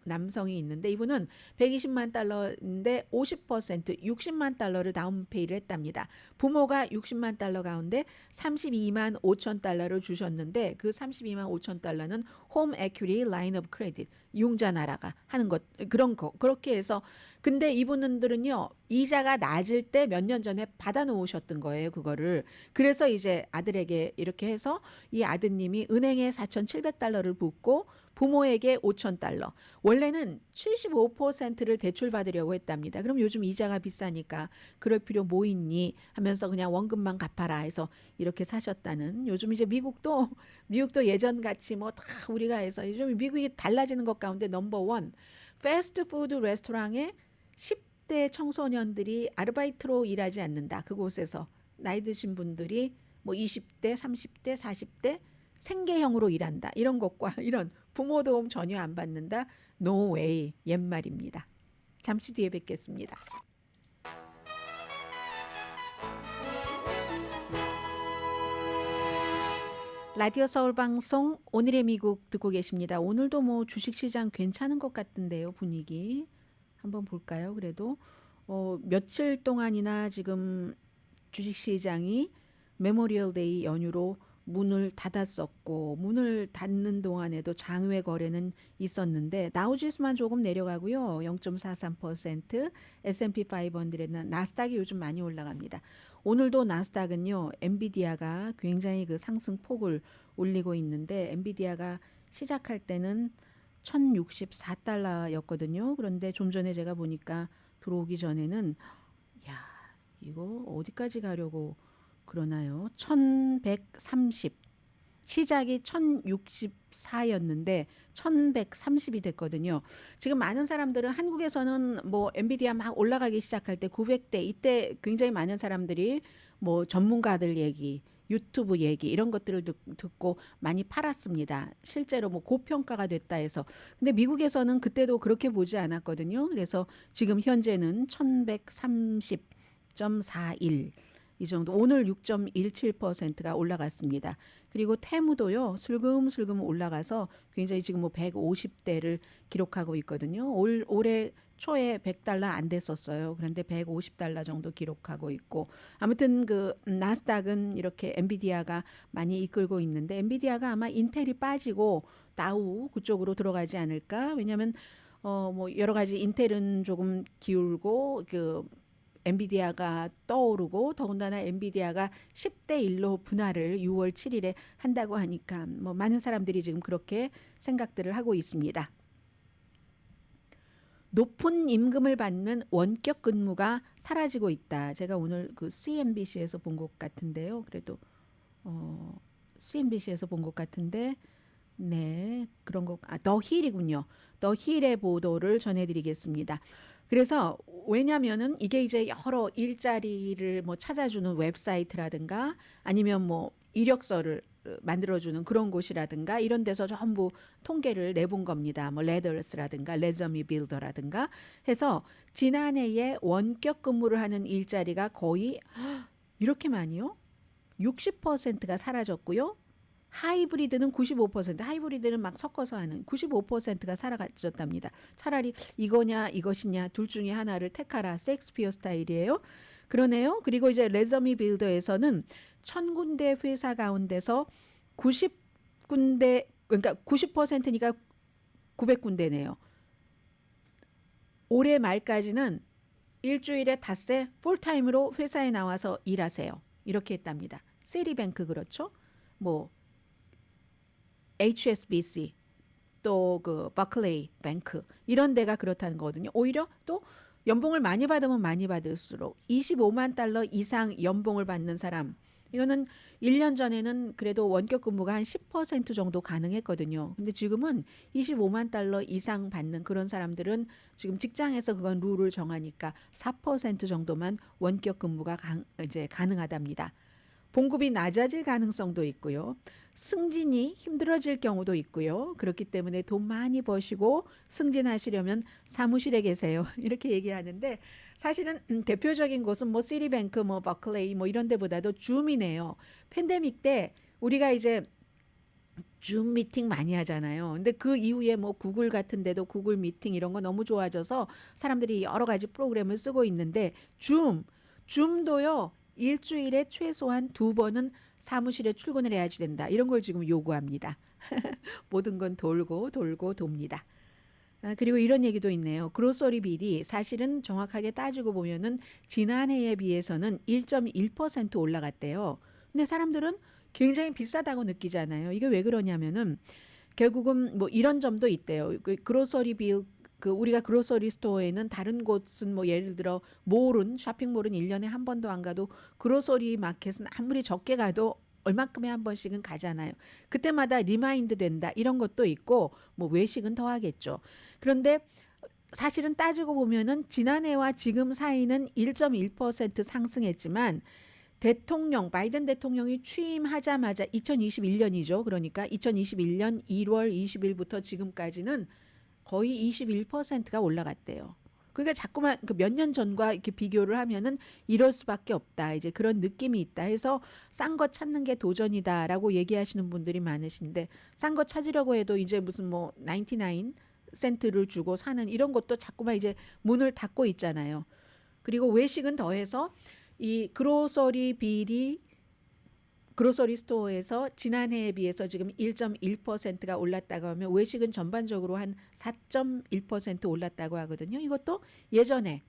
남성이 있는데 이분은 120만 달러인데 50% 60만 달러를 다운페이를 했답니다. 부모가 60만 달러 가운데 32만 5천 달러를 주셨는데 그 32만 5천 달러는 홈 에퀴리 라인 오브 크레딧 융자 나라가 하는 것 그런 거 그렇게 해서 근데 이분들은요 이자가 낮을 때 몇 년 전에 받아 놓으셨던 거예요 그거를 그래서 이제 아들에게 이렇게 해서 이 아드님이 은행에 4,700달러를 붓고 부모에게 5,000달러 원래는 75%를 대출 받으려고 했답니다. 그럼 요즘 이자가 비싸니까 그럴 필요 뭐 있니 하면서 그냥 원금만 갚아라 해서 이렇게 사셨다는 요즘 이제 미국도 예전 같이 뭐 다 우리가 해서 요즘 미국이 달라지는 것 가운데 넘버원 패스트푸드 레스토랑에 30대 청소년들이 아르바이트로 일하지 않는다. 그곳에서 나이 드신 분들이 뭐 20대, 30대, 40대 생계형으로 일한다. 이런 것과 이런 부모 도움 전혀 안 받는다. No way. 옛말입니다. 잠시 뒤에 뵙겠습니다. 라디오 서울 방송 오늘의 미국 듣고 계십니다. 오늘도 뭐 주식시장 괜찮은 것 같은데요, 분위기. 한번 볼까요? 그래도 며칠 동안이나 지금 주식시장이 메모리얼 데이 연휴로 문을 닫았었고 문을 닫는 동안에도 장외 거래는 있었는데 다우지수만 조금 내려가고요. 0.43%, S&P 500는 나스닥이 요즘 많이 올라갑니다. 오늘도 나스닥은요. 엔비디아가 굉장히 그 상승폭을 올리고 있는데 엔비디아가 시작할 때는 1064달러였거든요. 그런데 좀 전에 제가 보니까 들어오기 전에는 야, 이거 어디까지 가려고 그러나요? 1130. 시작이 1064였는데 1130이 됐거든요. 지금 많은 사람들은 한국에서는 뭐 엔비디아 막 올라가기 시작할 때 900대 이때 굉장히 많은 사람들이 뭐 전문가들 얘기, 유튜브 얘기 이런 것들을 듣고 많이 팔았습니다. 실제로 뭐 고평가가 됐다 해서. 근데 미국에서는 그때도 그렇게 보지 않았거든요. 그래서 지금 현재는 1130.41 이 정도. 오늘 6.17%가 올라갔습니다. 그리고 테무도요. 슬금슬금 올라가서 굉장히 지금 뭐 150대를 기록하고 있거든요. 올해 초에 100달러 안 됐었어요. 그런데 150달러 정도 기록하고 있고 아무튼 그 나스닥은 이렇게 엔비디아가 많이 이끌고 있는데 엔비디아가 아마 인텔이 빠지고 다우 그쪽으로 들어가지 않을까? 왜냐하면 뭐 여러 가지 인텔은 조금 기울고 그 엔비디아가 떠오르고 더군다나 엔비디아가 10대 1로 분할을 6월 7일에 한다고 하니까 뭐 많은 사람들이 지금 그렇게 생각들을 하고 있습니다. 높은 임금을 받는 원격 근무가 사라지고 있다. 제가 오늘 그 CNBC에서 본 것 같은데요. 그래도 CNBC에서 본 것 같은데 네 그런 거 더 힐이군요. 더 힐의 보도를 전해드리겠습니다. 그래서 왜냐면은 이게 이제 여러 일자리를 뭐 찾아주는 웹사이트라든가 아니면 뭐 이력서를 만들어주는 그런 곳이라든가 이런 데서 전부 통계를 내본 겁니다. 뭐 레더스라든가 레저미 빌더라든가 해서 지난해에 원격 근무를 하는 일자리가 거의 이렇게 많이요? 60%가 사라졌고요. 하이브리드는 95%, 하이브리드는 막 섞어서 하는 95%가 사라졌답니다. 차라리 이거냐 이것이냐 둘 중에 하나를 택하라. 셰익스피어 스타일이에요. 그러네요. 그리고 이제 레저미 빌더에서는 1000군데 회사 가운데서 90군데 그러니까 90%니까 900군데네요. 올해 말까지는 일주일에 닷새 풀타임으로 회사에 나와서 일하세요. 이렇게 했답니다. 세리뱅크 그렇죠? 뭐 HSBC 또 그 바클레이 뱅크 이런 데가 그렇다는 거거든요. 오히려 또 연봉을 많이 받으면 많이 받을수록 25만 달러 이상 연봉을 받는 사람 이거는 1년 전에는 그래도 원격 근무가 한 10% 정도 가능했거든요. 근데 지금은 25만 달러 이상 받는 그런 사람들은 지금 직장에서 그건 룰을 정하니까 4% 정도만 원격 근무가 이제 가능하답니다. 봉급이 낮아질 가능성도 있고요. 승진이 힘들어질 경우도 있고요. 그렇기 때문에 돈 많이 버시고 승진하시려면 사무실에 계세요. 이렇게 얘기하는데 사실은 대표적인 곳은 뭐 시리뱅크, 뭐 버클레이 뭐 이런 데보다도 줌이네요. 팬데믹 때 우리가 이제 줌 미팅 많이 하잖아요. 근데 그 이후에 뭐 구글 같은 데도 구글 미팅 이런 거 너무 좋아져서 사람들이 여러 가지 프로그램을 쓰고 있는데 줌도요. 일주일에 최소한 2번은 사무실에 출근을 해야지 된다. 이런 걸 지금 요구합니다. 모든 건 돌고 돌고 돕니다. 그리고 이런 얘기도 있네요. 그로서리 빌이 사실은 정확하게 따지고 보면은 지난해에 비해서는 1.1% 올라갔대요. 근데 사람들은 굉장히 비싸다고 느끼잖아요. 이게 왜 그러냐면은 결국은 뭐 이런 점도 있대요. 그 그로서리 빌 그 우리가 그로서리 스토어에는 다른 곳은 뭐 예를 들어 몰은 쇼핑몰은 1년에 한 번도 안 가도 그로서리 마켓은 아무리 적게 가도 얼마큼에 한 번씩은 가잖아요. 그때마다 리마인드 된다 이런 것도 있고 뭐 외식은 더 하겠죠. 그런데 사실은 따지고 보면은 지난해와 지금 사이는 1.1% 상승했지만 대통령 바이든 대통령이 취임하자마자 2021년이죠. 그러니까 2021년 1월 20일부터 지금까지는 거의 21%가 올라갔대요. 그러니까 자꾸만 그 몇 년 전과 이렇게 비교를 하면은 이럴 수밖에 없다. 이제 그런 느낌이 있다 해서 싼 거 찾는 게 도전이다라고 얘기하시는 분들이 많으신데 싼 거 찾으려고 해도 이제 무슨 뭐 99 센트를 주고 사는 이런 것도 자꾸만 이제 문을 닫고 있잖아요. 그리고 외식은 더해서 이 그로서리 비리 그로서리 스토어에서 지난해에 비해서 지금 1.1%가 올랐다고 하면 외식은 전반적으로 한 4.1% 올랐다고 하거든요. 이것도 예전에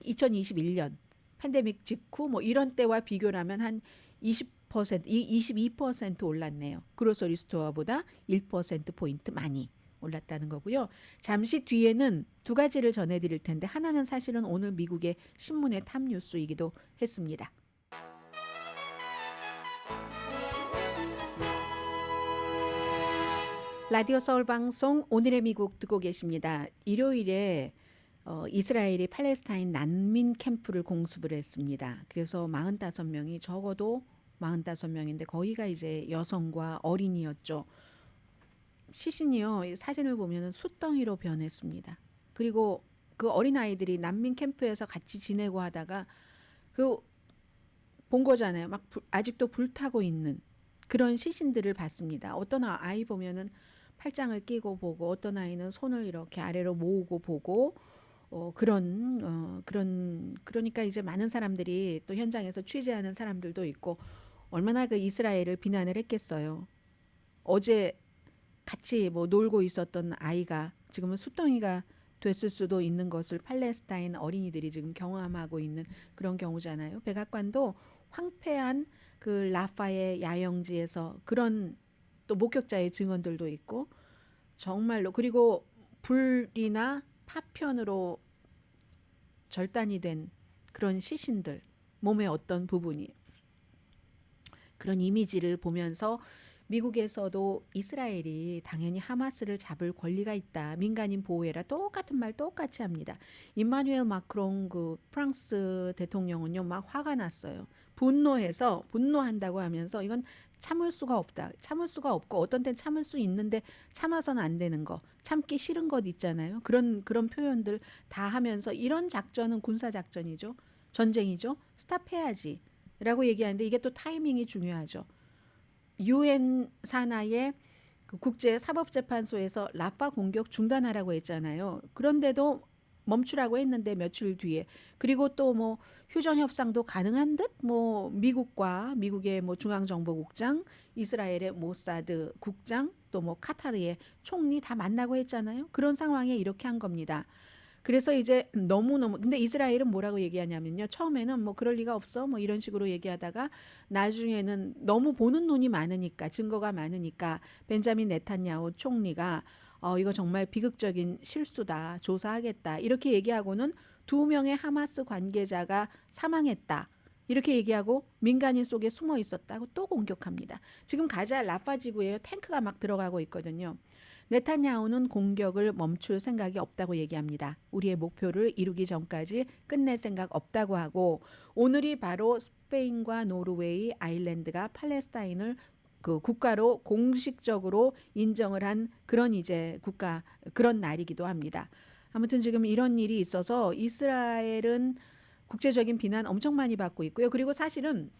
2021년 팬데믹 직후 뭐 이런 때와 비교를 하면 한 20%, 22% 올랐네요. 그로서리 스토어보다 1%포인트 많이 올랐다는 거고요. 잠시 뒤에는 두 가지를 전해드릴 텐데 하나는 사실은 오늘 미국의 신문의 탑 뉴스이기도 했습니다. 라디오 서울 방송 오늘의 미국 듣고 계십니다. 일요일에 이스라엘이 팔레스타인 난민 캠프를 공습을 했습니다. 그래서 45명이 적어도 45명인데 거의가 이제 여성과 어린이였죠. 시신이요. 사진을 보면 숫덩이로 변했습니다. 그리고 그 어린아이들이 난민 캠프에서 같이 지내고 하다가 그 본 거잖아요. 막 아직도 불타고 있는 그런 시신들을 봤습니다. 어떤 아이 보면은 팔짱을 끼고 보고 어떤 아이는 손을 이렇게 아래로 모으고 보고 그러니까 이제 많은 사람들이 또 현장에서 취재하는 사람들도 있고 얼마나 그 이스라엘을 비난을 했겠어요. 어제 같이 뭐 놀고 있었던 아이가 지금은 숫덩이가 됐을 수도 있는 것을 팔레스타인 어린이들이 지금 경험하고 있는 그런 경우잖아요. 백악관도 황폐한 그 라파의 야영지에서 그런 또 목격자의 증언들도 있고 정말로 그리고 불이나 파편으로 절단이 된 그런 시신들 몸의 어떤 부분이 그런 이미지를 보면서 미국에서도 이스라엘이 당연히 하마스를 잡을 권리가 있다. 민간인 보호해라. 똑같은 말 똑같이 합니다. 임마누엘 마크롱 그 프랑스 대통령은요 막 화가 났어요. 분노한다고 하면서 이건 참을 수가 없다. 참을 수가 없고 어떤 땐 참을 수 있는데 참아서는 안 되는 거. 참기 싫은 것 있잖아요. 그런 표현들 다 하면서 이런 작전은 군사 작전이죠. 전쟁이죠. 스탑해야지. 라고 얘기하는데 이게 또 타이밍이 중요하죠. 유엔 산하의 그 국제 사법재판소에서 라파 공격 중단하라고 했잖아요. 그런데도 멈추라고 했는데 며칠 뒤에 그리고 또 뭐 휴전 협상도 가능한 듯 뭐 미국의 뭐 중앙정보국장, 이스라엘의 모사드 국장, 또 뭐 카타르의 총리 다 만나고 했잖아요. 그런 상황에 이렇게 한 겁니다. 그래서 이제 너무너무 근데 이스라엘은 뭐라고 얘기하냐면요. 처음에는 뭐 그럴 리가 없어 뭐 이런 식으로 얘기하다가 나중에는 너무 보는 눈이 많으니까 증거가 많으니까 벤자민 네탄야후 총리가 이거 정말 비극적인 실수다. 조사하겠다. 이렇게 얘기하고는 2명의 하마스 관계자가 사망했다. 이렇게 얘기하고 민간인 속에 숨어 있었다고 또 공격합니다. 지금 가자 라파 지구에 탱크가 막 들어가고 있거든요. 네탄야후는 공격을 멈출 생각이 없다고 얘기합니다. 우리의 목표를 이루기 전까지 끝낼 생각 없다고 하고 오늘이 바로 스페인과 노르웨이, 아일랜드가 팔레스타인을 그 국가로 공식적으로 인정을 한 그런 이제 그런 날이기도 합니다. 아무튼 지금 이런 일이 있어서 이스라엘은 국제적인 비난 엄청 많이 받고 있고요. 그리고 사실은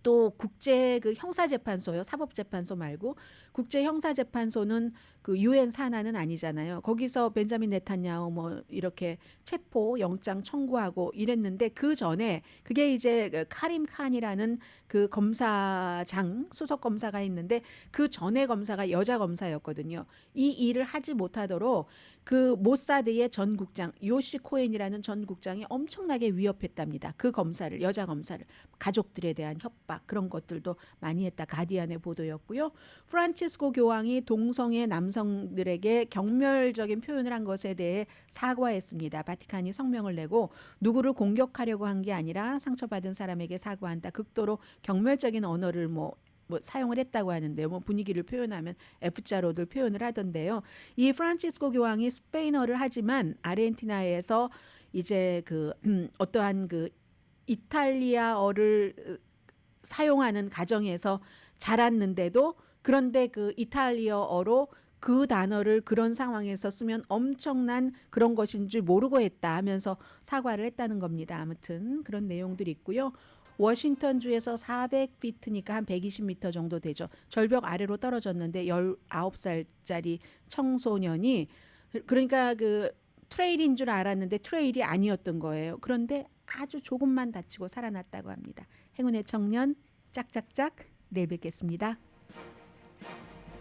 또 국제 그 형사재판소요. 사법재판소 말고 국제 형사재판소는 그 유엔 산하는 아니잖아요. 거기서 벤자민 네탄야후 뭐 이렇게 체포 영장 청구하고 이랬는데 그 전에 그게 이제 그 카림 칸이라는 그 검사장 수석 검사가 있는데 그 전에 검사가 여자 검사였거든요. 이 일을 하지 못하도록 그 모사드의 전 국장 요시 코엔이라는 전 국장이 엄청나게 위협했답니다. 그 검사를 여자 검사를 가족들에 대한 협박 그런 것들도 많이 했다. 가디안의 보도였고요. 프란치스코 교황이 동성애 남성들에게 경멸적인 표현을 한 것에 대해 사과했습니다. 바티칸이 성명을 내고 누구를 공격하려고 한 게 아니라 상처받은 사람에게 사과한다. 극도로 경멸적인 언어를 뭐 뭐 사용을 했다고 하는데요. 뭐 분위기를 표현하면 F자로들 표현을 하던데요. 이 프란치스코 교황이 스페인어를 하지만 아르헨티나에서 이제 그 어떠한 그 이탈리아어를 사용하는 가정에서 자랐는데도 그런데 그 이탈리아어로 그 단어를 그런 상황에서 쓰면 엄청난 그런 것인 줄 모르고 했다 하면서 사과를 했다는 겁니다. 아무튼 그런 내용들이 있고요. 워싱턴 주에서 400피트니까 한 120m 정도 되죠. 절벽 아래로 떨어졌는데 19살짜리 청소년이 그러니까 그 트레일인 줄 알았는데 트레일이 아니었던 거예요. 그런데 아주 조금만 다치고 살아났다고 합니다. 행운의 청년 짝짝짝 내일 뵙겠습니다.